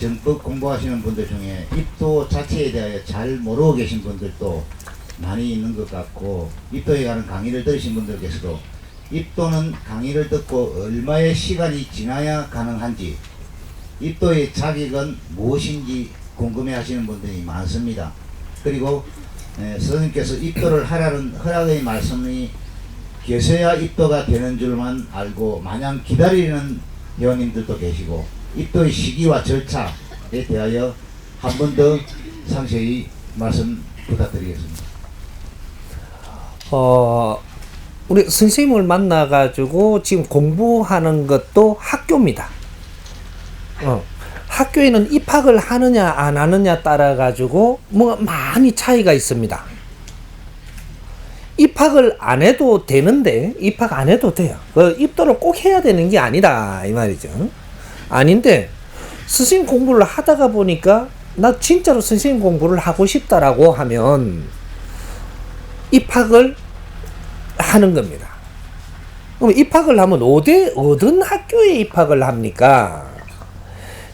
정법 공부하시는 분들 중에 입도 자체에 대하여 잘 모르고 계신 분들도 많이 있는 것 같고, 입도에 관한 강의를 들으신 분들께서도 입도는 강의를 듣고 얼마의 시간이 지나야 가능한지, 입도의 자격은 무엇인지 궁금해 하시는 분들이 많습니다. 그리고 스님께서 입도를 하라는 허락의 말씀이 계셔야 입도가 되는 줄만 알고 마냥 기다리는 회원님들도 계시고, 입도의 시기와 절차에 대하여 한 번 더 상세히 말씀 부탁드리겠습니다. 우리 선생님을 만나가지고 지금 공부하는 것도 학교입니다. 학교에는 입학을 하느냐 안 하느냐 따라 가지고 뭐 많이 차이가 있습니다. 입학을 안 해도 되는데, 입학 안 해도 돼요. 그 입도를 꼭 해야 되는 게 아니다 이 말이죠. 아닌데 선생님 공부를 하다가 보니까 나 진짜로 선생님 공부를 하고 싶다라고 하면 입학을 하는 겁니다. 그럼 입학을 하면 어떤 학교에 입학을 합니까?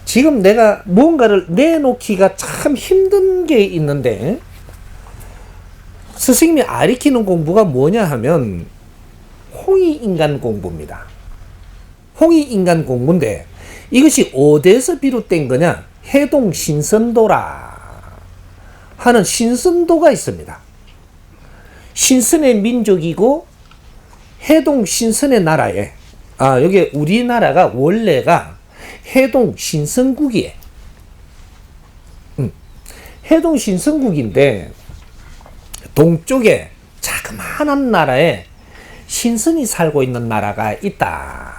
지금 내가 뭔가를 내놓기가 참 힘든 게 있는데, 스승님이 가르치는 공부가 뭐냐 하면 홍익인간 공부입니다. 홍익인간 공부인데 이것이 어디에서 비롯된 거냐? 해동 신선도라 하는 신선도가 있습니다. 신선의 민족이고 해동 신선의 나라에, 여기 우리나라가 원래가 해동 신선국이에요. 해동 신선국인데 동쪽에 자그마한 나라에 신선이 살고 있는 나라가 있다.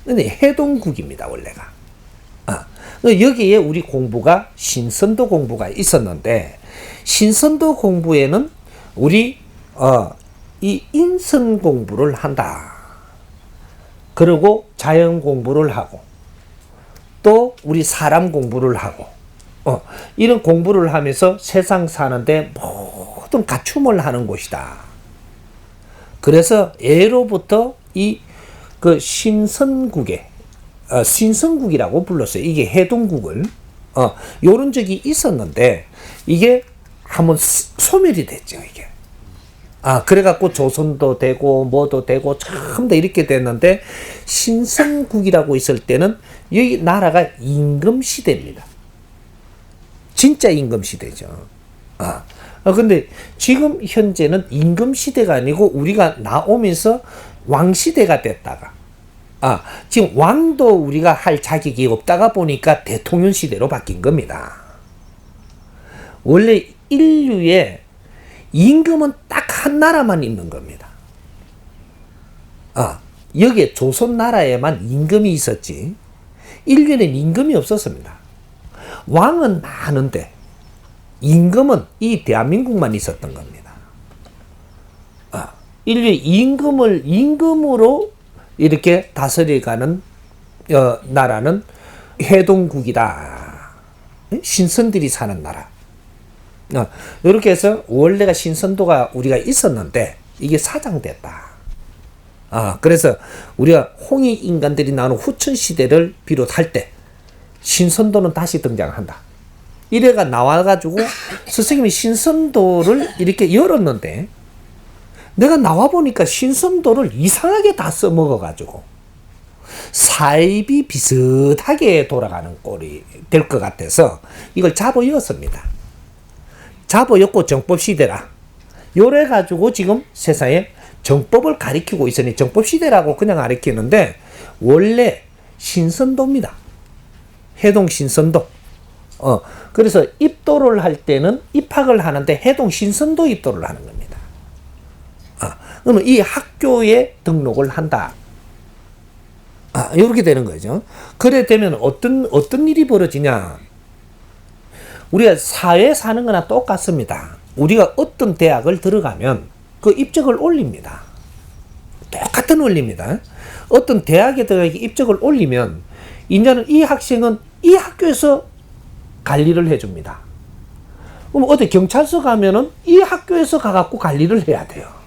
근데 해동국입니다, 원래가. 여기에 우리 공부가 신선도 공부가 있었는데, 신선도 공부에는 우리 이 인선 공부를 한다. 그리고 자연 공부를 하고 또 우리 사람 공부를 하고 이런 공부를 하면서 세상 사는데 모든 갖춤을 하는 곳이다. 그래서 예로부터 이 그 신선국에 신선국이라고 불렀어요. 이게 해동국을 요런 적이 있었는데 이게 한번 소멸이 됐죠. 이게 그래갖고 조선도 되고 뭐도 되고 참 다 이렇게 됐는데, 신선국이라고 있을 때는 여기 나라가 임금시대입니다. 진짜 임금시대죠. 근데 지금 현재는 임금시대가 아니고 우리가 나오면서 왕시대가 됐다가, 지금 왕도 우리가 할 자격이 없다가 보니까 대통령 시대로 바뀐 겁니다. 원래 인류의 임금은 딱 한 나라만 있는 겁니다. 여기에 조선 나라에만 임금이 있었지, 인류에는 임금이 없었습니다. 왕은 많은데 임금은 이 대한민국만 있었던 겁니다. 인류의 임금으로 이렇게 다스려가는 나라는 해동국이다. 신선들이 사는 나라. 이렇게 해서 원래가 신선도가 우리가 있었는데 이게 사장됐다. 그래서 우리가 홍익 인간들이 나오는 후천 시대를 비롯할 때 신선도는 다시 등장한다. 이래가 나와가지고 스승님이 신선도를 이렇게 열었는데, 내가 나와보니까 신선도를 이상하게 다 써먹어가지고 사입이 비슷하게 돌아가는 꼴이 될 것 같아서 이걸 잡아였습니다. 잡아였고 정법시대라. 요래가지고 지금 세상에 정법을 가리키고 있으니 정법시대라고 그냥 가리키는데 원래 신선도입니다. 해동 신선도. 그래서 입도를 할 때는 입학을 하는데 해동 신선도 입도를 하는 겁니다. 그러면 이 학교에 등록을 한다. 이렇게 되는 거죠. 그래 되면 어떤 일이 벌어지냐? 우리가 사회에 사는 거나 똑같습니다. 우리가 어떤 대학을 들어가면 그 입적을 올립니다. 똑같은 원리입니다. 어떤 대학에 들어가서 입적을 올리면 이제는 이 학생은 이 학교에서 관리를 해줍니다. 그럼 어디 경찰서 가면은 이 학교에서 가갖고 관리를 해야 돼요.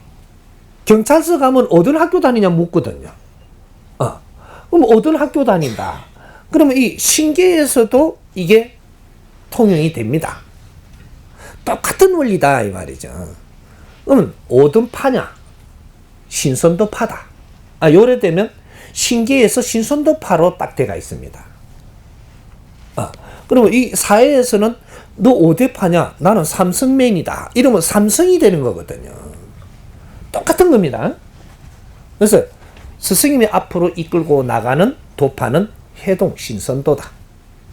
경찰서 가면 어떤 학교 다니냐 묻거든요. 그럼 어떤 학교 다닌다. 그러면 이 신계에서도 이게 통용이 됩니다. 똑같은 원리다 이 말이죠. 그러면 오등파냐 신선도파다. 요래되면 신계에서 신선도파로 딱 돼가 있습니다. 그러면 이 사회에서는 너 5대파냐? 나는 삼성맨이다. 이러면 삼성이 되는 거거든요. 똑같은 겁니다. 그래서 스승님이 앞으로 이끌고 나가는 도파는 해동 신선도다.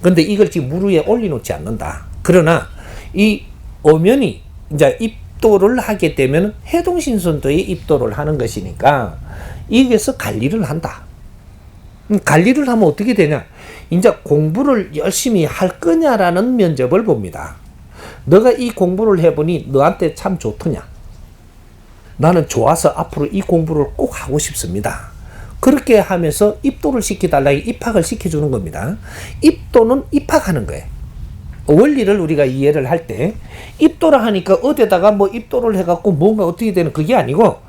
근데 이걸 지금 물 위에 올려놓지 않는다. 그러나 이 엄연히 이제 입도를 하게 되면 해동 신선도에 입도를 하는 것이니까 여기서 관리를 한다. 관리를 하면 어떻게 되냐? 이제 공부를 열심히 할 거냐라는 면접을 봅니다. 너가 이 공부를 해보니 너한테 참 좋더냐? 나는 좋아서 앞으로 이 공부를 꼭 하고 싶습니다. 그렇게 하면서 입도를 시켜달라, 입학을 시켜주는 겁니다. 입도는 입학하는 거예요. 원리를 우리가 이해를 할 때 입도를 하니까 어디다가 뭐 입도를 해갖고 뭔가 어떻게 되는 그게 아니고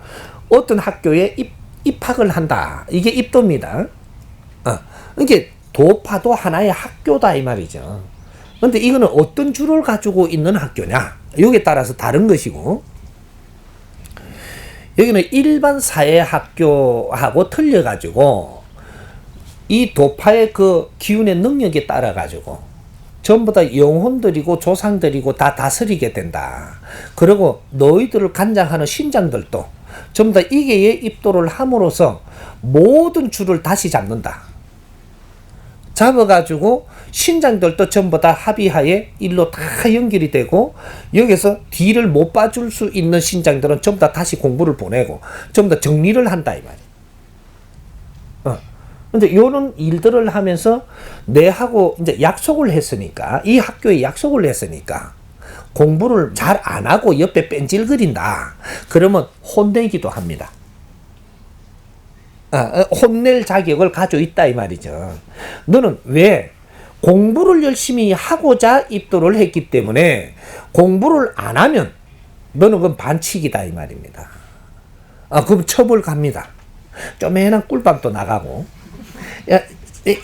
어떤 학교에 입학을 한다. 이게 입도입니다. 이게 도파도 하나의 학교다 이 말이죠. 근데 이거는 어떤 주를 가지고 있는 학교냐? 여기에 따라서 다른 것이고, 여기는 일반 사회 학교하고 틀려가지고 이 도파의 그 기운의 능력에 따라가지고 전부 다 영혼들이고 조상들이고 다 다스리게 된다. 그리고 너희들을 관장하는 신장들도 전부 다 이게에 입도를 함으로써 모든 줄을 다시 잡는다. 잡아가지고 신장들도 전부 다 합의하에 일로 다 연결이 되고 여기서 뒤를 못 봐줄 수 있는 신장들은 전부 다 다시 공부를 보내고 전부 다 정리를 한다 이 말이야. 근데 이런 일들을 하면서 내하고 이제 약속을 했으니까 이 학교에 약속을 했으니까 공부를 잘 안 하고 옆에 뺀질거린다. 그러면 혼내기도 합니다. 혼낼 자격을 가지고 있다 이 말이죠. 너는 왜 공부를 열심히 하고자 입도를 했기 때문에 공부를 안 하면 너는 그건 반칙이다 이 말입니다. 그럼 처벌 갑니다. 쪼매난 꿀밤도 나가고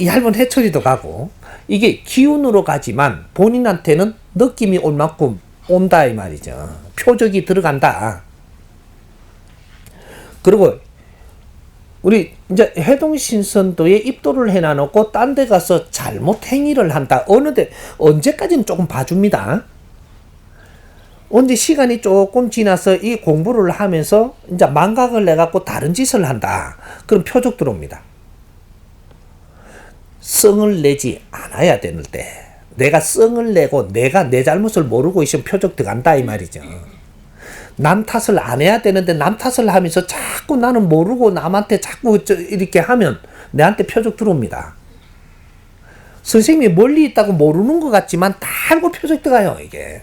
얇은 해초리도 가고 이게 기운으로 가지만 본인한테는 느낌이 올 만큼 온다 이 말이죠. 표적이 들어간다. 그리고 우리 이제 해동신선도에 입도를 해놔놓고 딴 데 가서 잘못 행위를 한다. 어느 데 언제까지는 조금 봐줍니다. 언제 시간이 조금 지나서 이 공부를 하면서 이제 망각을 내갖고 다른 짓을 한다. 그럼 표적 들어옵니다. 성을 내지 않아야 되는 때 내가 성을 내고 내가 내 잘못을 모르고 있으면 표적 들어간다 이 말이죠. 남 탓을 안 해야 되는데 남 탓을 하면서 자꾸 나는 모르고 남한테 자꾸 이렇게 하면 내한테 표적 들어옵니다. 선생님이 멀리 있다고 모르는 것 같지만 다 알고 표적 들어가요 이게.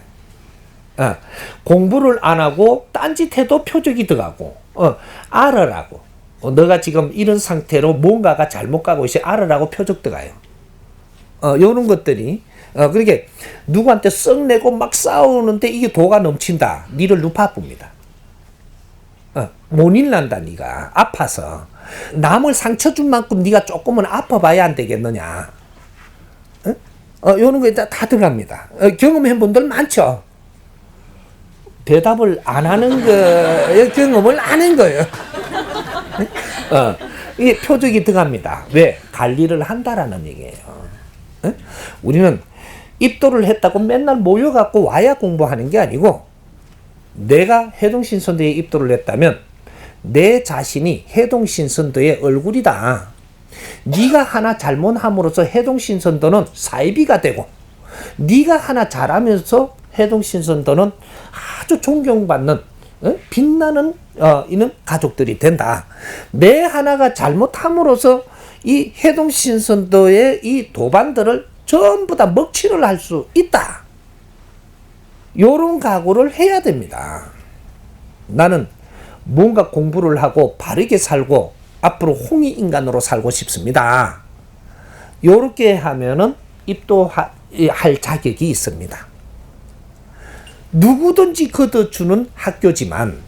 공부를 안 하고 딴짓해도 표적이 들어가고 알아라고 너가 지금 이런 상태로 뭔가가 잘못 가고 있어 알아라고 표적 들어가요. 요런 것들이 그렇게 누구한테 썩내고 막 싸우는데 이게 도가 넘친다. 니를 누파쁩니다. 못 일난다 니가 아파서. 남을 상처 준 만큼 니가 조금은 아파봐야 안 되겠느냐. 요런 거 다 들어갑니다. 경험해 본 분들 많죠. 대답을 안 하는 거 경험을 안 한 거예요. 이게 표적이 들어갑니다. 왜? 관리를 한다라는 얘기예요. 우리는 입도를 했다고 맨날 모여갖고 와야 공부하는 게 아니고 내가 해동신선도에 입도를 했다면 내 자신이 해동신선도의 얼굴이다. 네가 하나 잘못함으로써 해동신선도는 사이비가 되고 네가 하나 잘하면서 해동신선도는 아주 존경받는 빛나는 이는 가족들이 된다. 내 하나가 잘못함으로써 이 해동신선도의 이 도반들을 전부 다 먹칠을 할 수 있다. 요런 각오를 해야 됩니다. 나는 뭔가 공부를 하고 바르게 살고 앞으로 홍익인간으로 살고 싶습니다. 요렇게 하면은 입도할 자격이 있습니다. 누구든지 걷어주는 학교지만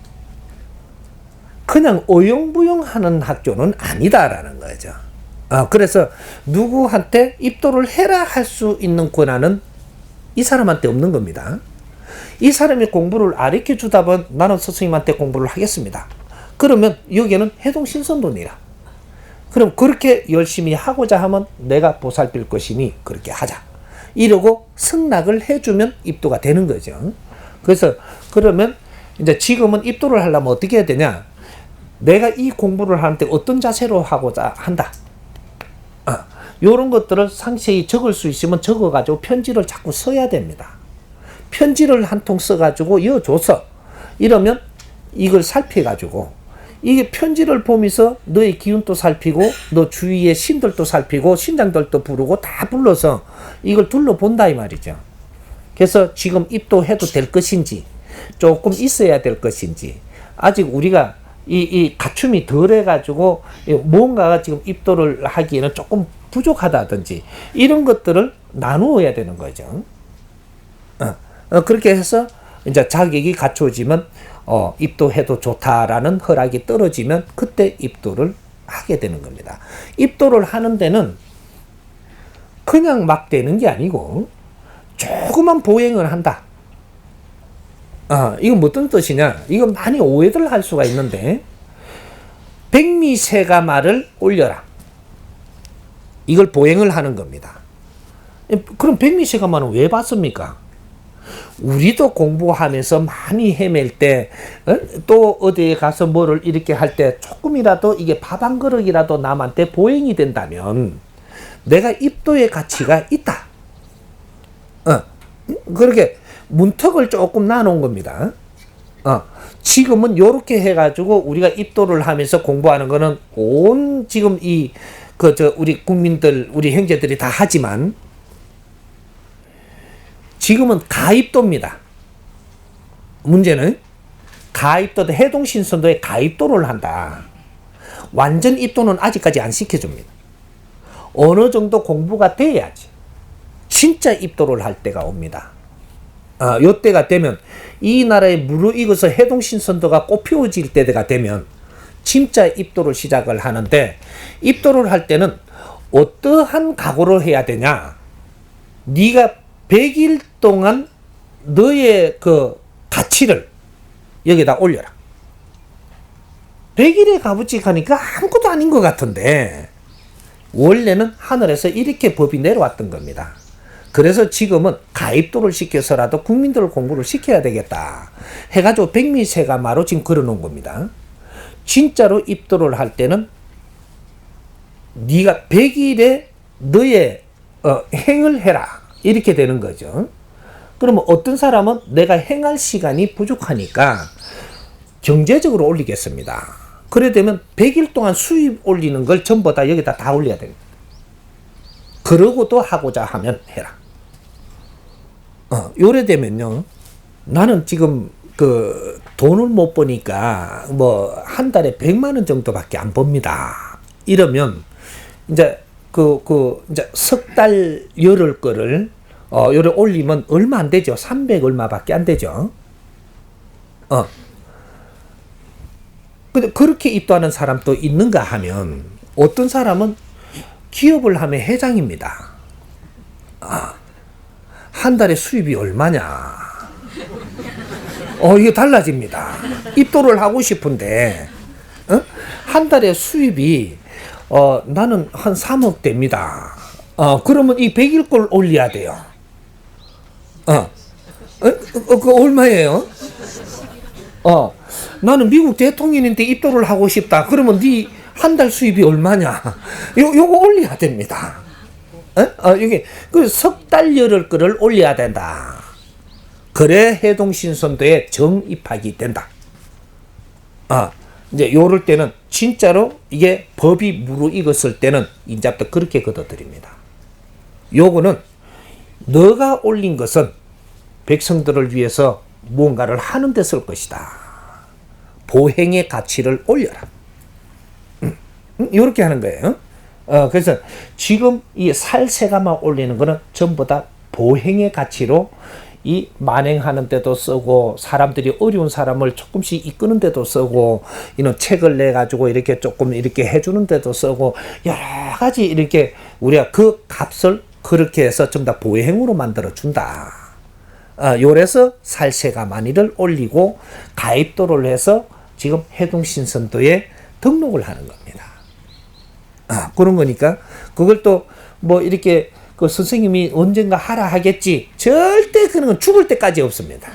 그냥 어영부영하는 학교는 아니다라는 거죠. 그래서 누구한테 입도를 해라 할 수 있는 권한은 이 사람한테 없는 겁니다. 이 사람이 공부를 가르쳐 주다 보면 나는 스승님한테 공부를 하겠습니다. 그러면 여기는 해동신선론이라. 그럼 그렇게 열심히 하고자 하면 내가 보살필 것이니 그렇게 하자. 이러고 승낙을 해주면 입도가 되는 거죠. 그래서 그러면 이제 지금은 입도를 하려면 어떻게 해야 되냐? 내가 이 공부를 하는데 어떤 자세로 하고자 한다. 요런 것들을 상세히 적을 수 있으면 적어가지고 편지를 자꾸 써야 됩니다. 편지를 한 통 써가지고 이어줘서 이러면 이걸 살펴가지고 이게 편지를 보면서 너의 기운도 살피고 너 주위의 신들도 살피고 신장들도 부르고 다 불러서 이걸 둘러본다 이 말이죠. 그래서 지금 입도해도 될 것인지 조금 있어야 될 것인지 아직 우리가 이 갖춤이 덜 해가지고 뭔가가 지금 입도를 하기에는 조금 부족하다든지 이런 것들을 나누어야 되는 거죠. 그렇게 해서 이제 자격이 갖춰지면 입도해도 좋다라는 허락이 떨어지면 그때 입도를 하게 되는 겁니다. 입도를 하는 데는 그냥 막 되는 게 아니고 조그만 보행을 한다. 이건 어떤 뜻이냐? 이건 많이 오해들 할 수가 있는데 백미세가마를 올려라. 이걸 보행을 하는 겁니다. 그럼 백미세가마는 왜 받습니까? 우리도 공부하면서 많이 헤맬 때, 또 어디에 가서 뭐를 이렇게 할 때 조금이라도 이게 밥 한 그릇이라도 남한테 보행이 된다면 내가 입도의 가치가 있다. 그렇게 문턱을 조금 나눈 겁니다. 지금은 요렇게 해가지고 우리가 입도를 하면서 공부하는 거는 온 지금 우리 국민들, 우리 형제들이 다 하지만 지금은 가입도입니다. 문제는 가입도, 해동신선도에 가입도를 한다. 완전 입도는 아직까지 안 시켜줍니다. 어느 정도 공부가 돼야지 진짜 입도를 할 때가 옵니다. 요때가 되면 이 나라에 무르익어서 해동신선도가 꽃피워질 때가 되면 진짜 입도를 시작을 하는데 입도를 할 때는 어떠한 각오를 해야 되냐? 네가 100일 동안 너의 그 가치를 여기다 올려라. 100일에 가부직하니까 아무것도 아닌 것 같은데 원래는 하늘에서 이렇게 법이 내려왔던 겁니다. 그래서 지금은 가입도를 시켜서라도 국민들을 공부를 시켜야 되겠다 해가지고 백미세가마로 지금 걸어놓은 겁니다. 진짜로 입도를 할 때는 네가 100일에 너의 행을 해라 이렇게 되는 거죠. 그러면 어떤 사람은 내가 행할 시간이 부족하니까 경제적으로 올리겠습니다. 그래 되면 100일 동안 수입 올리는 걸 전부 다 여기다 다 올려야 됩니다. 그러고도 하고자 하면 해라. 요래 되면요. 나는 지금 그 돈을 못 버니까 뭐 한 달에 100만 원 정도밖에 안 법니다. 이러면 이제 이제 석 달 열흘 거를 요래 올리면 얼마 안 되죠. 300 얼마밖에 안 되죠. 근데 그렇게 입도하는 사람도 있는가 하면 어떤 사람은 기업을 하면 회장입니다. 한 달에 수입이 얼마냐? 이게 달라집니다. 입도를 하고 싶은데 한 달에 수입이 나는 한 3억 됩니다. 그러면 이 100일 걸 올려야 돼요. 그 얼마예요? 나는 미국 대통령인데 입도를 하고 싶다. 그러면 네 한 달 수입이 얼마냐? 요거 올려야 됩니다. 이게 그 석 달 열흘 거를 올려야 된다. 그래 해동신선도에 정입하게 된다. 이제 요럴 때는 진짜로 이게 법이 무르익었을 때는 인자부터 그렇게 걷어들입니다. 요거는 너가 올린 것은 백성들을 위해서 무언가를 하는 데 쓸 것이다. 보행의 가치를 올려라. 요렇게 하는 거예요. 그래서 지금 이 살세가마 올리는 거는 전부 다 보행의 가치로 이 만행하는 데도 쓰고 사람들이 어려운 사람을 조금씩 이끄는 데도 쓰고 이런 책을 내 가지고 이렇게 조금 이렇게 해주는 데도 쓰고 여러 가지 이렇게 우리가 그 값을 그렇게 해서 전부 다 보행으로 만들어 준다. 요래서 살세가마니를 올리고 가입도를 해서 지금 해동신선도에 등록을 하는 겁니다. 그런 거니까 그걸 또 뭐 이렇게 그 선생님이 언젠가 하라 하겠지. 절대 그런 건 죽을 때까지 없습니다.